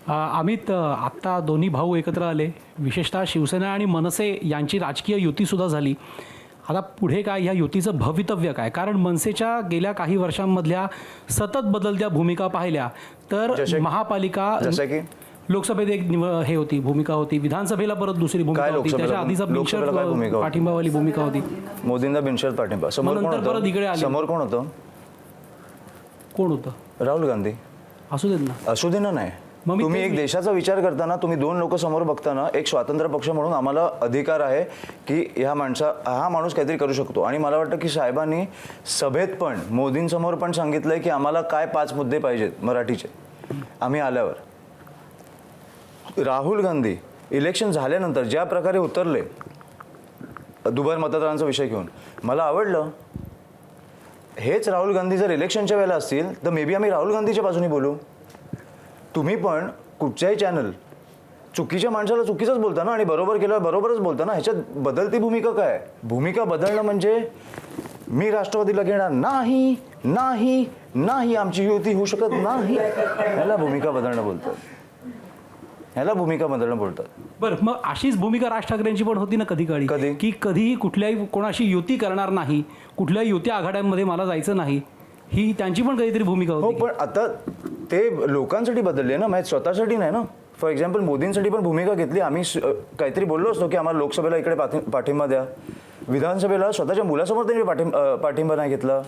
अमित, आत्ता दोन्ही भाऊ एकत्र आले, विशेषतः शिवसेना आणि मनसे यांची राजकीय युतीसुद्धा झाली. आता पुढे काय, ह्या युतीचं भवितव्य काय? कारण मनसेच्या गेल्या काही वर्षांमधल्या सतत बदलत्या भूमिका पाहिल्या तर महापालिका, जसं की लोकसभेत एक हे होती भूमिका होती, विधानसभेला परत दुसरी भूमिका होती, त्याच्या आधीचा बिनशर्त पाठिंबावाली भूमिका होती, मोदींना बिनशर्त पाठिंबा. नंतर परत इकडे आले. समोर कोण होतं? कोण होतं? राहुल गांधी. असू देत ना, असू दे ना. नाही, तुम्ही एक देशाचा विचार करताना, तुम्ही दोन लोक समोर बघताना, एक स्वातंत्र्य पक्ष म्हणून आम्हाला अधिकार आहे की हा माणूस काहीतरी करू शकतो. आणि मला वाटतं की साहेबांनी सभेत पण मोदींसमोर पण सांगितलंय की आम्हाला काय 5 मुद्दे पाहिजेत मराठीचे आम्ही आल्यावर. राहुल गांधी इलेक्शन झाल्यानंतर ज्या प्रकारे उतरले दुबार मतदारांचा विषय घेऊन, मला आवडलं. हेच राहुल गांधी जर इलेक्शनच्या वेळेला असतील तर मे बी आम्ही राहुल गांधीच्या बाजूने बोलू. तुम्ही पण कुठच्याही चॅनल चुकीच्या माणसाला चुकीचंच बोलता ना, आणि बरोबर केलं बरोबरच बोलता ना. ह्याच्यात बदलती भूमिका काय? भूमिका बदलणं म्हणजे मी राष्ट्रवादीला घेणार नाही, नाही, नाही, आमची युती होऊ शकत नाही, ह्याला भूमिका बदलणं बोलतात. ह्याला भूमिका बदलणं बोलतात. बरं, मग अशीच भूमिका राज ठाकरेंची पण होती ना कधी की कधीही कुठल्याही कोणाशी युती करणार नाही, कुठल्याही युती आघाड्यांमध्ये मला जायचं नाही, ही त्यांची पण काहीतरी भूमिका होती. हो, पण आता ते लोकांसाठी बदलले ना, माहीत स्वतःसाठी नाही ना. फॉर एक्झाम्पल मोदींसाठी पण भूमिका घेतली. आम्ही काहीतरी बोललो असतो की आम्हाला लोकसभेला इकडे पाठिंबा द्या, विधानसभेला स्वतःच्या मुलासमोर त्यांनी पाठिंबा नाही घेतला.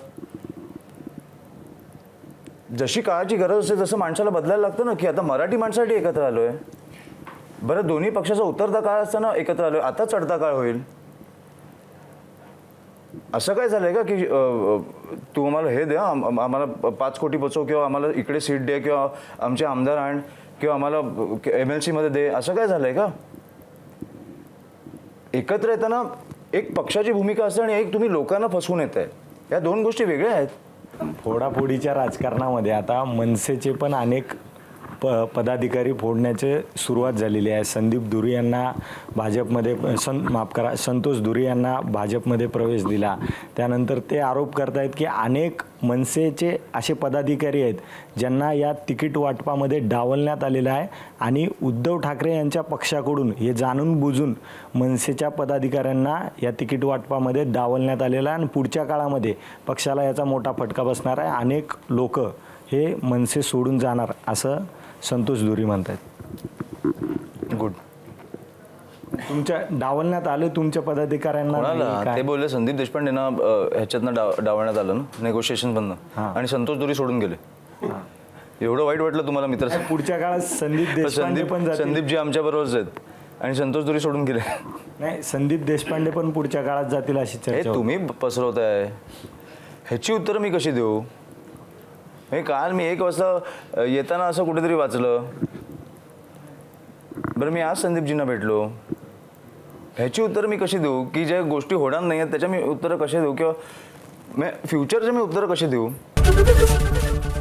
जशी काळाची गरज असते तसं माणसाला बदलायला लागतं ना, की आता मराठी माणसासाठी एकत्र आलोय. बरं, दोन्ही पक्षाचा उतरता काळ असताना एकत्र आलोय, आता चढता काळ होईल. असं काय झालंय का की तू आम्हाला हे द्या, आम्हाला 5 कोटी पोचव, किंवा आम्हाला इकडे सीट दे, किंवा आमचे आमदार आण, किंवा आम्हाला MLC मध्ये दे, असं काय झालंय का? एकत्र येताना एक पक्षाची भूमिका असते आणि एक तुम्ही लोकांना फसवून येत आहे. या दोन गोष्टी वेगळ्या आहेत. फोडाफोडीच्या राजकारणामध्ये आता मनसेचे पण अनेक पदाधिकारी फोडण्याचे सुरुवात झालेली आहे. संदीप धुरी यांना भाजपमध्ये संतोष धुरी यांना भाजपमध्ये प्रवेश दिला. त्यानंतर ते आरोप करतायत की अनेक मनसेचे असे पदाधिकारी आहेत ज्यांना या तिकीट वाटपामध्ये डावलण्यात आलेलं आहे, आणि उद्धव ठाकरे यांच्या पक्षाकडून हे जाणून बुजून मनसेच्या पदाधिकाऱ्यांना या तिकीट वाटपामध्ये डावलण्यात आलेलं आहे, आणि पुढच्या काळामध्ये पक्षाला याचा मोठा फटका बसणार आहे. अनेक लोक हे मनसे सोडून जाणार असं संतोष धुरी म्हणतात. गुड. तुमच्या डावलण्यात आलं तुमच्या पदाधिकाऱ्यांना? ते बोलले संदीप देशपांडेंना ह्याच्यातनं डावलण्यात आलं ना, नेगोशिएशन मधनं, आणि संतोष धुरी सोडून गेले. एवढं वाईट वाटलं तुम्हाला मित्र? पुढच्या काळात संदीपजी आमच्या बरोबरच आहेत आणि संतोष धुरी सोडून गेले. नाही, संदीप देशपांडे पण पुढच्या काळात जातील अशी चर्चा. तुम्ही पसरवताय. ह्याची उत्तरं मी कशी देऊ? काल मी 1 वाजता येताना असं कुठेतरी वाचलं. बरं, मी आज संदीपजींना भेटलो. ह्याची उत्तरं मी कशी देऊ की ज्या गोष्टी होणार नाही आहेत त्याच्या मी उत्तरं कशी देऊ, किंवा फ्युचरचे मी उत्तरं कशी देऊ?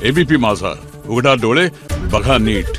ABP माझा, उघडा डोळे बघा नीट.